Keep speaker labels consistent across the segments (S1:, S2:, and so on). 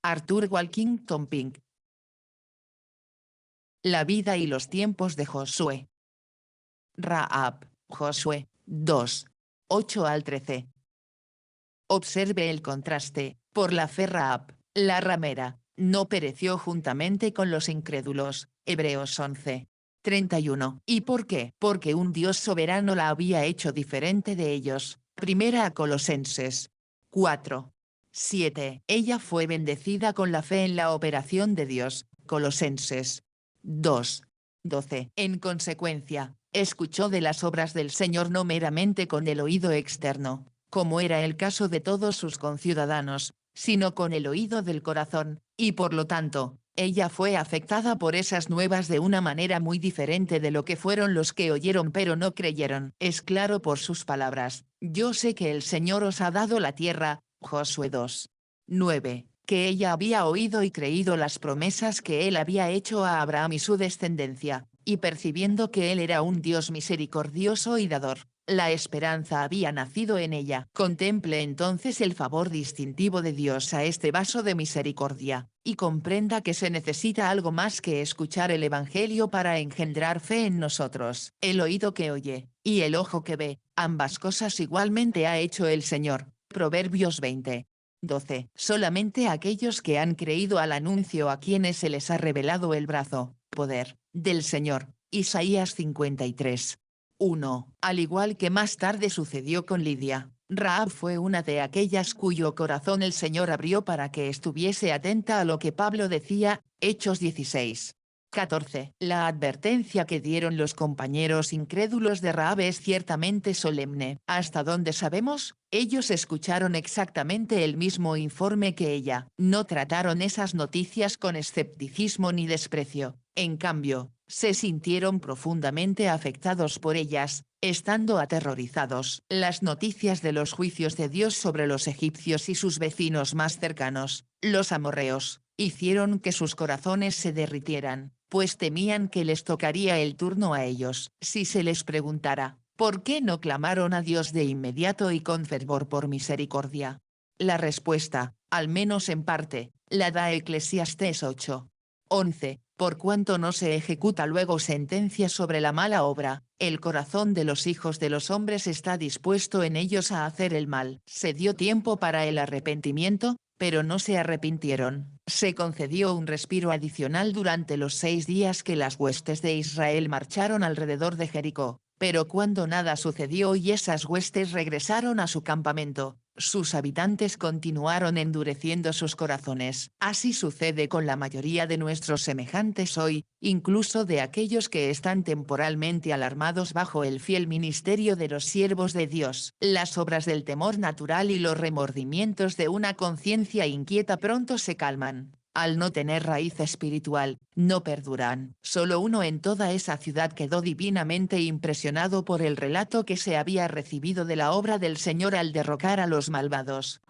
S1: Arthur Walkington Pink. La vida y los tiempos de Josué. Rahab, Josué, 2. 8 al 13. Observe el contraste, por la fe Rahab, la ramera, no pereció juntamente con los incrédulos, Hebreos 11. 31. ¿Y por qué? Porque un Dios soberano la había hecho diferente de ellos. Primera a Colosenses 4. 7. Ella fue bendecida con la fe en la operación de Dios, Colosenses 2. 12. En consecuencia, escuchó de las obras del Señor no meramente con el oído externo, como era el caso de todos sus conciudadanos, sino con el oído del corazón, y por lo tanto, ella fue afectada por esas nuevas de una manera muy diferente de lo que fueron los que oyeron pero no creyeron. Es claro por sus palabras, yo sé que el Señor os ha dado la tierra, Josué 2. 9, que ella había oído y creído las promesas que él había hecho a Abraham y su descendencia, y percibiendo que él era un Dios misericordioso y dador, la esperanza había nacido en ella. Contemple entonces el favor distintivo de Dios a este vaso de misericordia, y comprenda que se necesita algo más que escuchar el Evangelio para engendrar fe en nosotros. El oído que oye, y el ojo que ve, ambas cosas igualmente ha hecho el Señor. Proverbios 20. 12. Solamente aquellos que han creído al anuncio a quienes se les ha revelado el brazo, poder, del Señor. Isaías 53. 1. Al igual que más tarde sucedió con Lidia, Rahab fue una de aquellas cuyo corazón el Señor abrió para que estuviese atenta a lo que Pablo decía, Hechos 16. 14. La advertencia que dieron los compañeros incrédulos de Rahab es ciertamente solemne. Hasta donde sabemos, ellos escucharon exactamente el mismo informe que ella. No trataron esas noticias con escepticismo ni desprecio. En cambio, se sintieron profundamente afectados por ellas, estando aterrorizados. Las noticias de los juicios de Dios sobre los egipcios y sus vecinos más cercanos, los amorreos, hicieron que sus corazones se derritieran, pues temían que les tocaría el turno a ellos. Si se les preguntara, ¿por qué no clamaron a Dios de inmediato y con fervor por misericordia? La respuesta, al menos en parte, la da Eclesiastés 8. 11. Por cuanto no se ejecuta luego sentencia sobre la mala obra, el corazón de los hijos de los hombres está dispuesto en ellos a hacer el mal. Se dio tiempo para el arrepentimiento, pero no se arrepintieron. Se concedió un respiro adicional durante los 6 días que las huestes de Israel marcharon alrededor de Jericó, pero cuando nada sucedió y esas huestes regresaron a su campamento, sus habitantes continuaron endureciendo sus corazones. Así sucede con la mayoría de nuestros semejantes hoy, incluso de aquellos que están temporalmente alarmados bajo el fiel ministerio de los siervos de Dios. Las obras del temor natural y los remordimientos de una conciencia inquieta pronto se calman. Al no tener raíz espiritual, no perduran. Solo uno en toda esa ciudad quedó divinamente impresionado por el relato que se había recibido de la obra del Señor al derrocar a los malvados.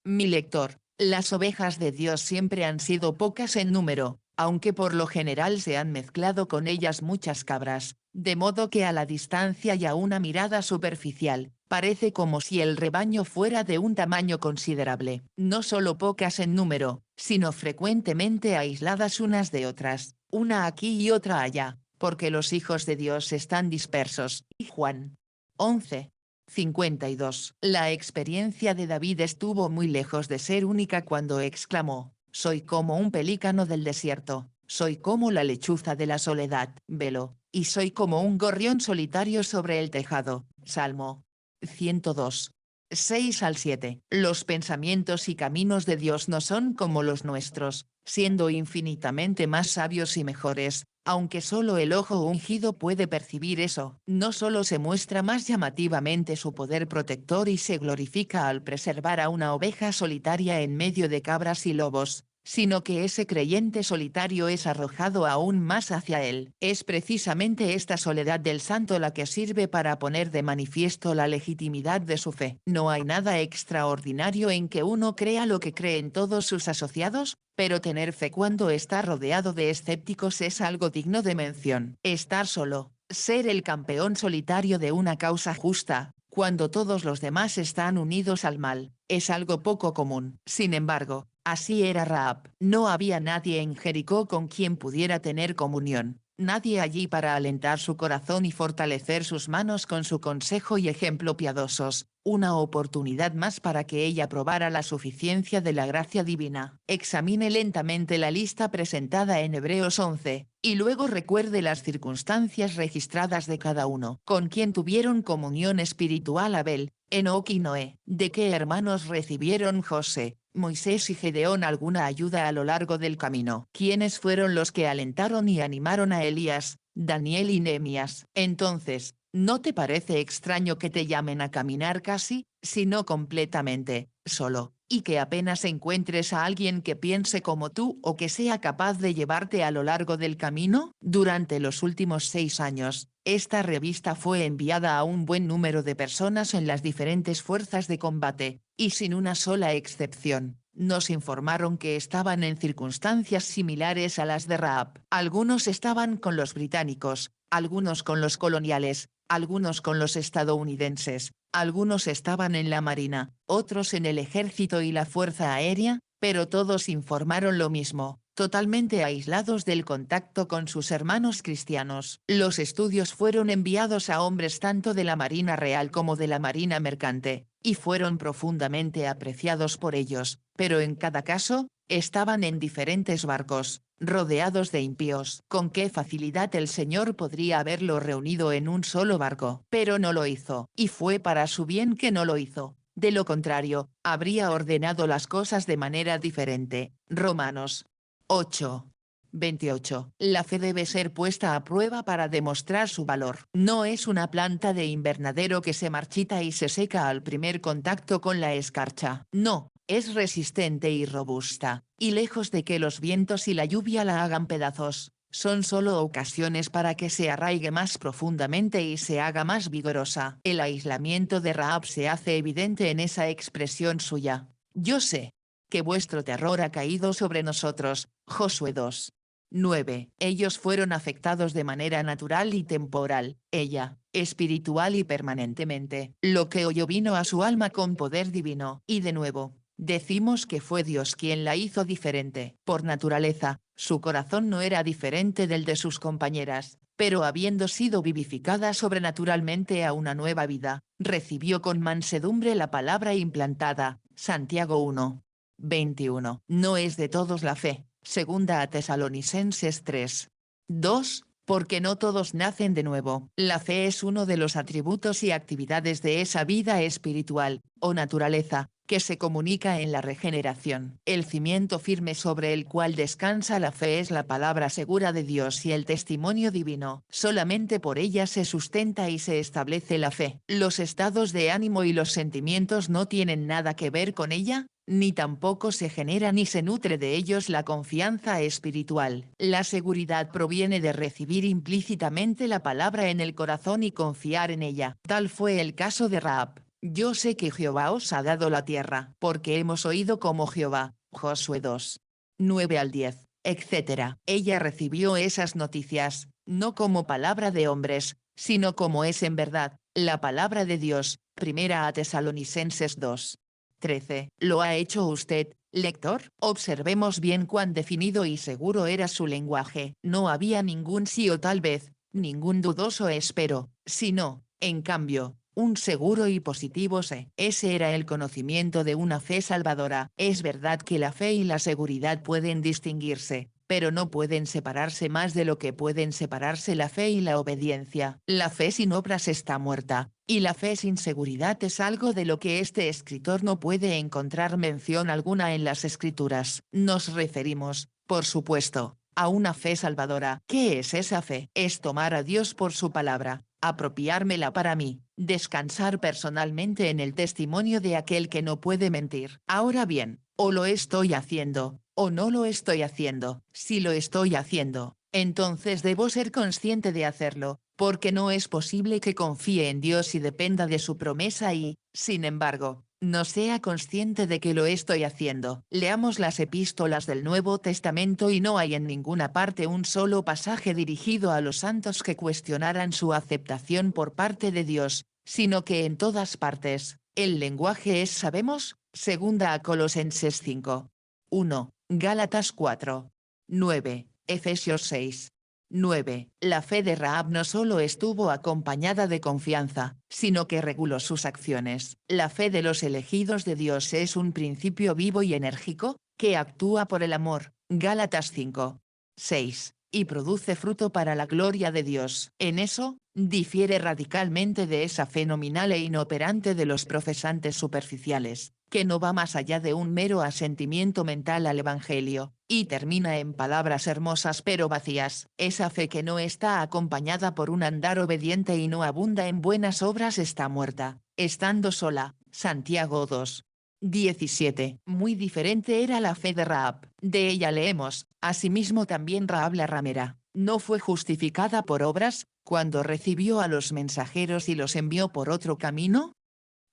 S1: Mi lector, las ovejas de Dios siempre han sido pocas en número, aunque por lo general se han mezclado con ellas muchas cabras, de modo que a la distancia y a una mirada superficial, parece como si el rebaño fuera de un tamaño considerable. No solo pocas en número, sino frecuentemente aisladas unas de otras, una aquí y otra allá, porque los hijos de Dios están dispersos. Juan 11. 52. La experiencia de David estuvo muy lejos de ser única cuando exclamó, soy como un pelícano del desierto, soy como la lechuza de la soledad, velo, y soy como un gorrión solitario sobre el tejado. Salmo 102. 6 al 7. Los pensamientos y caminos de Dios no son como los nuestros, siendo infinitamente más sabios y mejores, aunque solo el ojo ungido puede percibir eso. No solo se muestra más llamativamente su poder protector y se glorifica al preservar a una oveja solitaria en medio de cabras y lobos, sino que ese creyente solitario es arrojado aún más hacia él. Es precisamente esta soledad del santo la que sirve para poner de manifiesto la legitimidad de su fe. No hay nada extraordinario en que uno crea lo que creen todos sus asociados, pero tener fe cuando está rodeado de escépticos es algo digno de mención. Estar solo, ser el campeón solitario de una causa justa, cuando todos los demás están unidos al mal, es algo poco común. Sin embargo, Así era Rahab. No había nadie en Jericó con quien pudiera tener comunión. Nadie allí para alentar su corazón y fortalecer sus manos con su consejo y ejemplo piadosos, una oportunidad más para que ella probara la suficiencia de la gracia divina. Examine lentamente la lista presentada en Hebreos 11, y luego recuerde las circunstancias registradas de cada uno. Con quien tuvieron comunión espiritual Abel, Enoc y Noé. ¿De qué hermanos recibieron José, Moisés y Gedeón alguna ayuda a lo largo del camino? ¿Quiénes fueron los que alentaron y animaron a Elías, Daniel y Nehemías? Entonces, ¿no te parece extraño que te llamen a caminar casi, si no completamente, solo, y que apenas encuentres a alguien que piense como tú o que sea capaz de llevarte a lo largo del camino? Durante los últimos 6 años, esta revista fue enviada a un buen número de personas en las diferentes fuerzas de combate, y sin una sola excepción, nos informaron que estaban en circunstancias similares a las de Rahab. Algunos estaban con los británicos, algunos con los coloniales, algunos con los estadounidenses, algunos estaban en la marina, otros en el ejército y la fuerza aérea, pero todos informaron lo mismo, totalmente aislados del contacto con sus hermanos cristianos. Los estudios fueron enviados a hombres tanto de la Marina Real como de la Marina Mercante, y fueron profundamente apreciados por ellos, pero en cada caso, estaban en diferentes barcos, rodeados de impíos. Con qué facilidad el Señor podría haberlo reunido en un solo barco, pero no lo hizo, y fue para su bien que no lo hizo. De lo contrario, habría ordenado las cosas de manera diferente. Romanos 8. 28. La fe debe ser puesta a prueba para demostrar su valor. No es una planta de invernadero que se marchita y se seca al primer contacto con la escarcha. No, es resistente y robusta, y lejos de que los vientos y la lluvia la hagan pedazos, son solo ocasiones para que se arraigue más profundamente y se haga más vigorosa. El aislamiento de Rahab se hace evidente en esa expresión suya. Yo sé que vuestro terror ha caído sobre nosotros. Josué 2. 9. Ellos fueron afectados de manera natural y temporal, ella, espiritual y permanentemente. Lo que oyó vino a su alma con poder divino. Y de nuevo, decimos que fue Dios quien la hizo diferente. Por naturaleza, su corazón no era diferente del de sus compañeras, pero habiendo sido vivificada sobrenaturalmente a una nueva vida, recibió con mansedumbre la palabra implantada. Santiago 1. 21. No es de todos la fe. Segunda a Tesalonicenses 3. 2. Porque no todos nacen de nuevo. La fe es uno de los atributos y actividades de esa vida espiritual, o naturaleza, que se comunica en la regeneración. El cimiento firme sobre el cual descansa la fe es la palabra segura de Dios y el testimonio divino. Solamente por ella se sustenta y se establece la fe. Los estados de ánimo y los sentimientos no tienen nada que ver con ella, ni tampoco se genera ni se nutre de ellos la confianza espiritual. La seguridad proviene de recibir implícitamente la palabra en el corazón y confiar en ella. Tal fue el caso de Rahab. Yo sé que Jehová os ha dado la tierra, porque hemos oído como Jehová. Josué 2. 9 al 10, etc. Ella recibió esas noticias, no como palabra de hombres, sino como es en verdad, la palabra de Dios. Primera a Tesalonicenses 2. 13. ¿Lo ha hecho usted, lector? Observemos bien cuán definido y seguro era su lenguaje. No había ningún sí o tal vez, ningún dudoso espero, sino, en cambio, un seguro y positivo sé. Ese era el conocimiento de una fe salvadora. Es verdad que la fe y la seguridad pueden distinguirse, pero no pueden separarse más de lo que pueden separarse la fe y la obediencia. La fe sin obras está muerta, y la fe sin seguridad es algo de lo que este escritor no puede encontrar mención alguna en las escrituras. Nos referimos, por supuesto, a una fe salvadora. ¿Qué es esa fe? Es tomar a Dios por su palabra, apropiármela para mí, descansar personalmente en el testimonio de aquel que no puede mentir. Ahora bien, o lo estoy haciendo, o no lo estoy haciendo. Si lo estoy haciendo, entonces debo ser consciente de hacerlo, porque no es posible que confíe en Dios y dependa de su promesa y, sin embargo, no sea consciente de que lo estoy haciendo. Leamos las epístolas del Nuevo Testamento y no hay en ninguna parte un solo pasaje dirigido a los santos que cuestionaran su aceptación por parte de Dios, sino que en todas partes, el lenguaje es sabemos, segunda a Colosenses 5. 1. Gálatas 4. 9. Efesios 6. 9. La fe de Rahab no solo estuvo acompañada de confianza, sino que reguló sus acciones. La fe de los elegidos de Dios es un principio vivo y enérgico, que actúa por el amor. Gálatas 5. 6. Y produce fruto para la gloria de Dios. En eso, difiere radicalmente de esa fe nominal e inoperante de los profesantes superficiales, que no va más allá de un mero asentimiento mental al Evangelio, y termina en palabras hermosas pero vacías. Esa fe que no está acompañada por un andar obediente y no abunda en buenas obras está muerta, estando sola. Santiago 2. 17. Muy diferente era la fe de Rahab. De ella leemos: asimismo también Rahab la ramera, no fue justificada por obras, cuando recibió a los mensajeros y los envió por otro camino.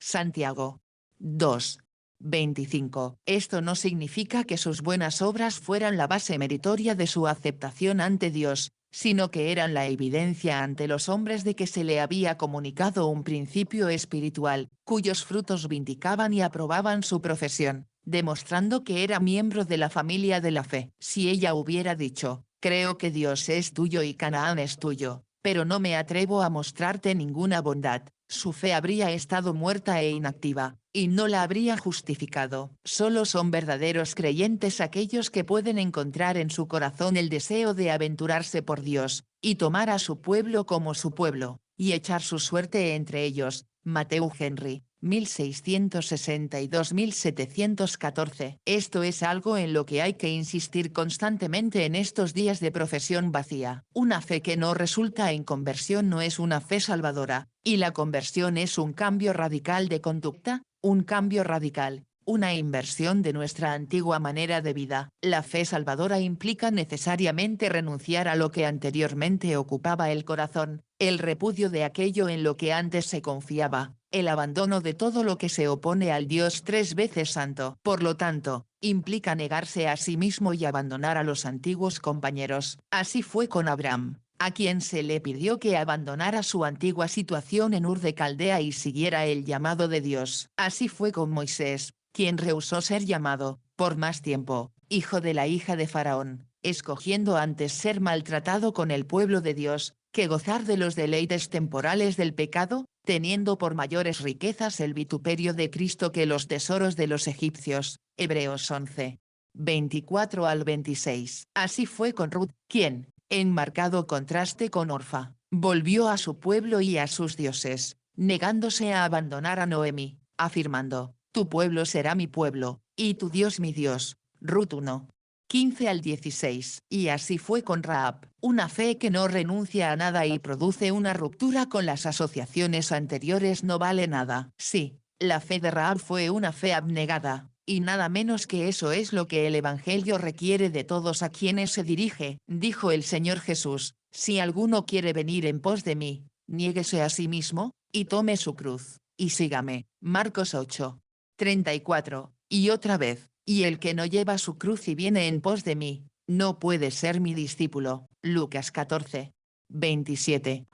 S1: Santiago 2. 25. Esto no significa que sus buenas obras fueran la base meritoria de su aceptación ante Dios, sino que eran la evidencia ante los hombres de que se le había comunicado un principio espiritual, cuyos frutos vindicaban y aprobaban su profesión, demostrando que era miembro de la familia de la fe. Si ella hubiera dicho: creo que Dios es tuyo y Canaán es tuyo, pero no me atrevo a mostrarte ninguna bondad, su fe habría estado muerta e inactiva, y no la habría justificado. Solo son verdaderos creyentes aquellos que pueden encontrar en su corazón el deseo de aventurarse por Dios, y tomar a su pueblo como su pueblo, y echar su suerte entre ellos. Matthew Henry, 1662-1714. Esto es algo en lo que hay que insistir constantemente en estos días de profesión vacía. Una fe que no resulta en conversión no es una fe salvadora, y la conversión es un cambio radical de conducta, un cambio radical, una inversión de nuestra antigua manera de vida. La fe salvadora implica necesariamente renunciar a lo que anteriormente ocupaba el corazón, el repudio de aquello en lo que antes se confiaba, el abandono de todo lo que se opone al Dios tres veces santo. Por lo tanto, implica negarse a sí mismo y abandonar a los antiguos compañeros. Así fue con Abraham, a quien se le pidió que abandonara su antigua situación en Ur de Caldea y siguiera el llamado de Dios. Así fue con Moisés, quien rehusó ser llamado, por más tiempo, hijo de la hija de Faraón, escogiendo antes ser maltratado con el pueblo de Dios, que gozar de los deleites temporales del pecado, teniendo por mayores riquezas el vituperio de Cristo que los tesoros de los egipcios. Hebreos 11. 24 al 26. Así fue con Ruth, quien, en marcado contraste con Orfa, volvió a su pueblo y a sus dioses, negándose a abandonar a Noemi, afirmando: tu pueblo será mi pueblo, y tu Dios mi Dios. Ruth 1. 15 al 16. Y así fue con Rahab, una fe que no renuncia a nada y produce una ruptura con las asociaciones anteriores no vale nada. Sí, la fe de Rahab fue una fe abnegada, y nada menos que eso es lo que el Evangelio requiere de todos a quienes se dirige. Dijo el Señor Jesús: si alguno quiere venir en pos de mí, niéguese a sí mismo, y tome su cruz, y sígame. Marcos 8. 34. Y otra vez: y el que no lleva su cruz y viene en pos de mí, no puede ser mi discípulo. Lucas 14. 27.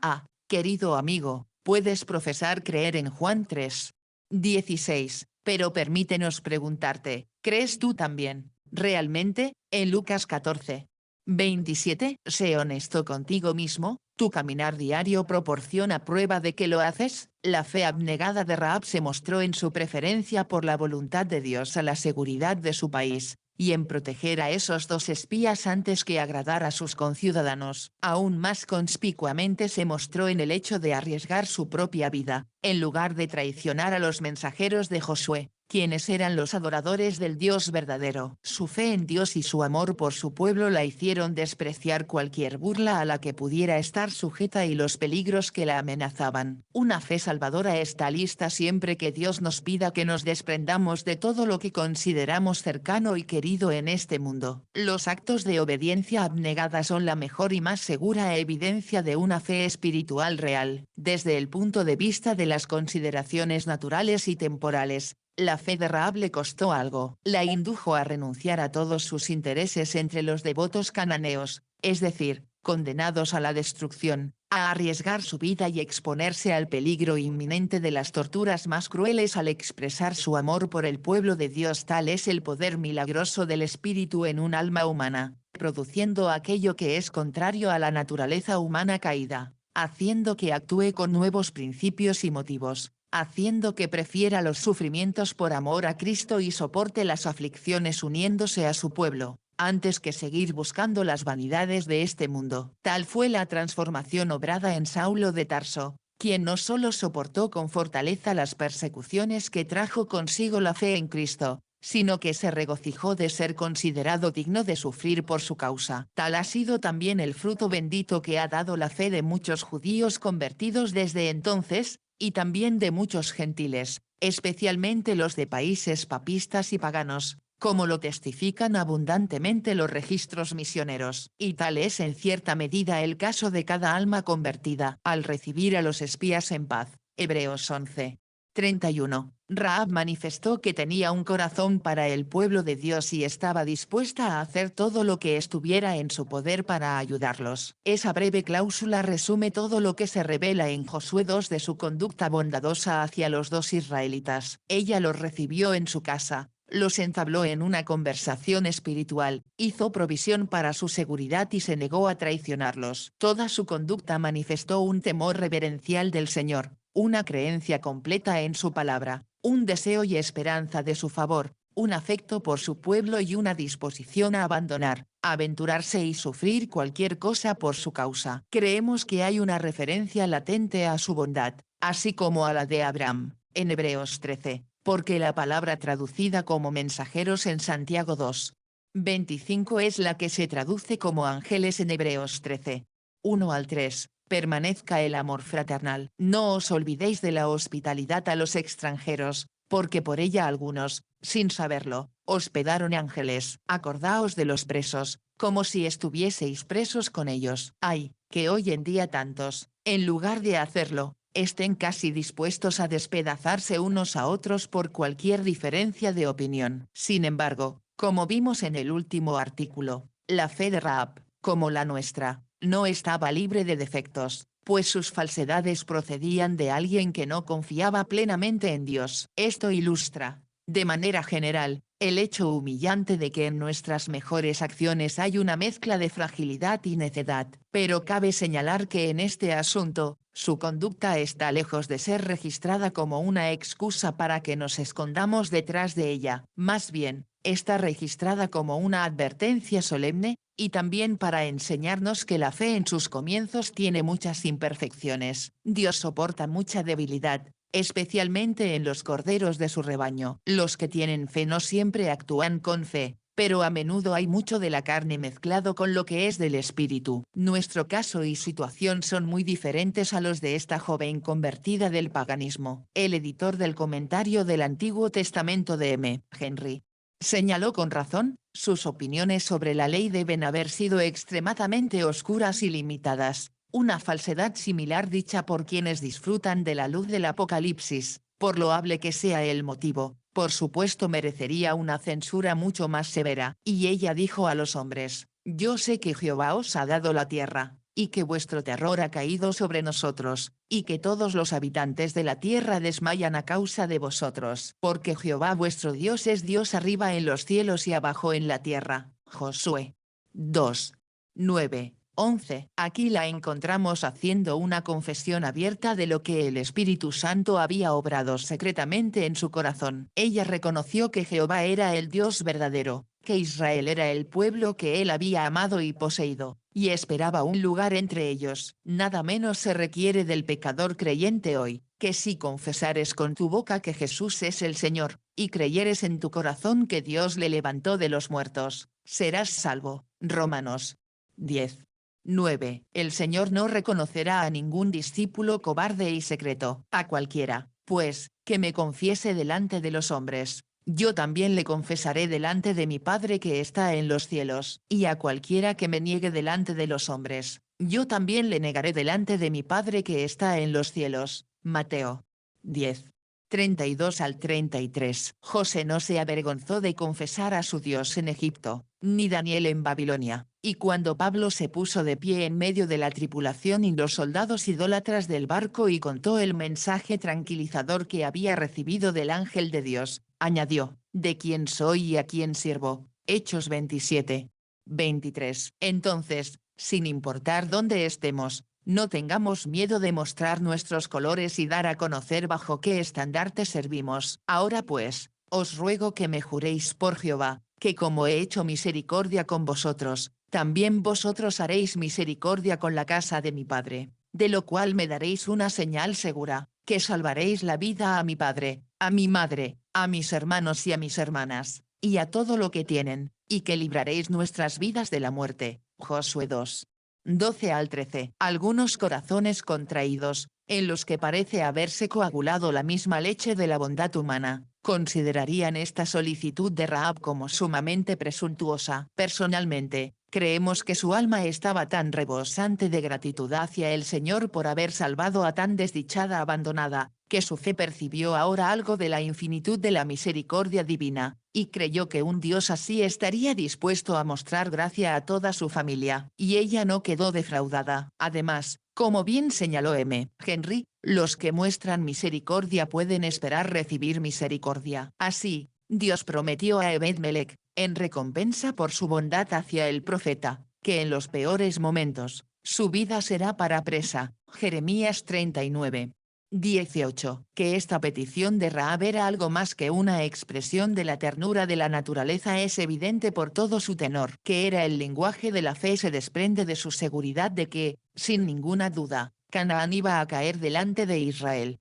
S1: Querido amigo, puedes profesar creer en Juan 3. 16, pero permítenos preguntarte: ¿crees tú también, realmente, en Lucas 14. 27? Sé honesto contigo mismo, ¿tu caminar diario proporciona prueba de que lo haces? La fe abnegada de Rahab se mostró en su preferencia por la voluntad de Dios a la seguridad de su país, y en proteger a esos dos espías antes que agradar a sus conciudadanos. Aún más conspicuamente se mostró en el hecho de arriesgar su propia vida, en lugar de traicionar a los mensajeros de Josué, quienes eran los adoradores del Dios verdadero. Su fe en Dios y su amor por su pueblo la hicieron despreciar cualquier burla a la que pudiera estar sujeta y los peligros que la amenazaban. Una fe salvadora está lista siempre que Dios nos pida que nos desprendamos de todo lo que consideramos cercano y querido en este mundo. Los actos de obediencia abnegada son la mejor y más segura evidencia de una fe espiritual real. Desde el punto de vista de las consideraciones naturales y temporales, la fe de Rahab le costó algo. La indujo a renunciar a todos sus intereses entre los devotos cananeos, es decir, condenados a la destrucción, a arriesgar su vida y exponerse al peligro inminente de las torturas más crueles al expresar su amor por el pueblo de Dios. Tal es el poder milagroso del Espíritu en un alma humana, produciendo aquello que es contrario a la naturaleza humana caída, haciendo que actúe con nuevos principios y motivos, haciendo que prefiera los sufrimientos por amor a Cristo y soporte las aflicciones uniéndose a su pueblo, antes que seguir buscando las vanidades de este mundo. Tal fue la transformación obrada en Saulo de Tarso, quien no solo soportó con fortaleza las persecuciones que trajo consigo la fe en Cristo, sino que se regocijó de ser considerado digno de sufrir por su causa. Tal ha sido también el fruto bendito que ha dado la fe de muchos judíos convertidos desde entonces, y también de muchos gentiles, especialmente los de países papistas y paganos, como lo testifican abundantemente los registros misioneros. Y tal es en cierta medida el caso de cada alma convertida al recibir a los espías en paz. Hebreos 11. 31. Rahab manifestó que tenía un corazón para el pueblo de Dios y estaba dispuesta a hacer todo lo que estuviera en su poder para ayudarlos. Esa breve cláusula resume todo lo que se revela en Josué 2 de su conducta bondadosa hacia los dos israelitas. Ella los recibió en su casa, los entabló en una conversación espiritual, hizo provisión para su seguridad y se negó a traicionarlos. Toda su conducta manifestó un temor reverencial del Señor, una creencia completa en su palabra, un deseo y esperanza de su favor, un afecto por su pueblo y una disposición a abandonar, aventurarse y sufrir cualquier cosa por su causa. Creemos que hay una referencia latente a su bondad, así como a la de Abraham, en Hebreos 13, porque la palabra traducida como mensajeros en Santiago 2. 25 es la que se traduce como ángeles en Hebreos 13. 1 al 3. Permanezca el amor fraternal. No os olvidéis de la hospitalidad a los extranjeros, porque por ella algunos, sin saberlo, hospedaron ángeles. Acordaos de los presos, como si estuvieseis presos con ellos. Ay, que hoy en día tantos, en lugar de hacerlo, estén casi dispuestos a despedazarse unos a otros por cualquier diferencia de opinión. Sin embargo, como vimos en el último artículo, la fe de Rahab, como la nuestra, no estaba libre de defectos, pues sus falsedades procedían de alguien que no confiaba plenamente en Dios. Esto ilustra, de manera general, el hecho humillante de que en nuestras mejores acciones hay una mezcla de fragilidad y necedad, pero cabe señalar que en este asunto, su conducta está lejos de ser registrada como una excusa para que nos escondamos detrás de ella, más bien, está registrada como una advertencia solemne, y también para enseñarnos que la fe en sus comienzos tiene muchas imperfecciones. Dios soporta mucha debilidad, especialmente en los corderos de su rebaño. Los que tienen fe no siempre actúan con fe, pero a menudo hay mucho de la carne mezclado con lo que es del espíritu. Nuestro caso y situación son muy diferentes a los de esta joven convertida del paganismo. El editor del comentario del Antiguo Testamento de M. Henry señaló con razón, sus opiniones sobre la ley deben haber sido extremadamente oscuras y limitadas, una falsedad similar dicha por quienes disfrutan de la luz del Apocalipsis, por loable que sea el motivo, por supuesto merecería una censura mucho más severa. Y ella dijo a los hombres, yo sé que Jehová os ha dado la tierra, y que vuestro terror ha caído sobre nosotros, y que todos los habitantes de la tierra desmayan a causa de vosotros. Porque Jehová vuestro Dios es Dios arriba en los cielos y abajo en la tierra. Josué 2. 9. 11. Aquí la encontramos haciendo una confesión abierta de lo que el Espíritu Santo había obrado secretamente en su corazón. Ella reconoció que Jehová era el Dios verdadero, que Israel era el pueblo que él había amado y poseído, y esperaba un lugar entre ellos. Nada menos se requiere del pecador creyente hoy, que si confesares con tu boca que Jesús es el Señor, y creyeres en tu corazón que Dios le levantó de los muertos, serás salvo. Romanos 10. 9. El Señor no reconocerá a ningún discípulo cobarde y secreto. A cualquiera, pues, que me confiese delante de los hombres, yo también le confesaré delante de mi Padre que está en los cielos. Y a cualquiera que me niegue delante de los hombres, yo también le negaré delante de mi Padre que está en los cielos. Mateo 10. 32 al 33. José no se avergonzó de confesar a su Dios en Egipto, ni Daniel en Babilonia. Y cuando Pablo se puso de pie en medio de la tripulación y los soldados idólatras del barco y contó el mensaje tranquilizador que había recibido del ángel de Dios, añadió, de quién soy y a quién sirvo. Hechos 27. 23. Entonces, sin importar dónde estemos, no tengamos miedo de mostrar nuestros colores y dar a conocer bajo qué estandarte servimos. Ahora pues, os ruego que me juréis por Jehová, que como he hecho misericordia con vosotros, también vosotros haréis misericordia con la casa de mi padre, de lo cual me daréis una señal segura, que salvaréis la vida a mi padre, a mi madre, a mis hermanos y a mis hermanas, y a todo lo que tienen, y que libraréis nuestras vidas de la muerte. Josué 2. 12 al 13. Algunos corazones contraídos, en los que parece haberse coagulado la misma leche de la bondad humana, considerarían esta solicitud de Rahab como sumamente presuntuosa. Personalmente, creemos que su alma estaba tan rebosante de gratitud hacia el Señor por haber salvado a tan desdichada abandonada, que su fe percibió ahora algo de la infinitud de la misericordia divina, y creyó que un Dios así estaría dispuesto a mostrar gracia a toda su familia, y ella no quedó defraudada. Además, como bien señaló M. Henry, los que muestran misericordia pueden esperar recibir misericordia. Así, Dios prometió a Ebed-Melech, en recompensa por su bondad hacia el profeta, que en los peores momentos, su vida será para presa. Jeremías 39. 18. Que esta petición de Rahab era algo más que una expresión de la ternura de la naturaleza es evidente por todo su tenor. Que era el lenguaje de la fe se desprende de su seguridad de que, sin ninguna duda, Canaán iba a caer delante de Israel.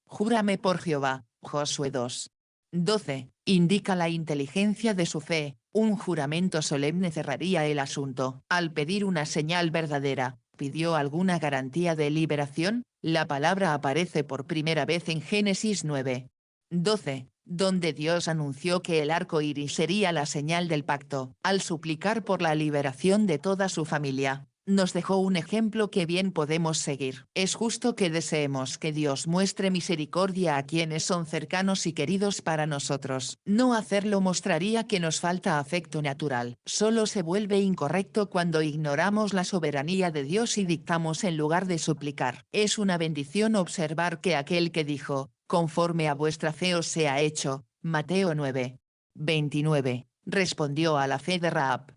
S1: Júrame por Jehová, Josué 2. 12. Indica la inteligencia de su fe, un juramento solemne cerraría el asunto. Al pedir una señal verdadera, ¿pidió alguna garantía de liberación? La palabra aparece por primera vez en Génesis 9. 12, donde Dios anunció que el arco iris sería la señal del pacto. Al suplicar por la liberación de toda su familia, nos dejó un ejemplo que bien podemos seguir. Es justo que deseemos que Dios muestre misericordia a quienes son cercanos y queridos para nosotros. No hacerlo mostraría que nos falta afecto natural. Solo se vuelve incorrecto cuando ignoramos la soberanía de Dios y dictamos en lugar de suplicar. Es una bendición observar que aquel que dijo, conforme a vuestra fe os sea hecho, Mateo 9. 29, respondió a la fe de Rahab.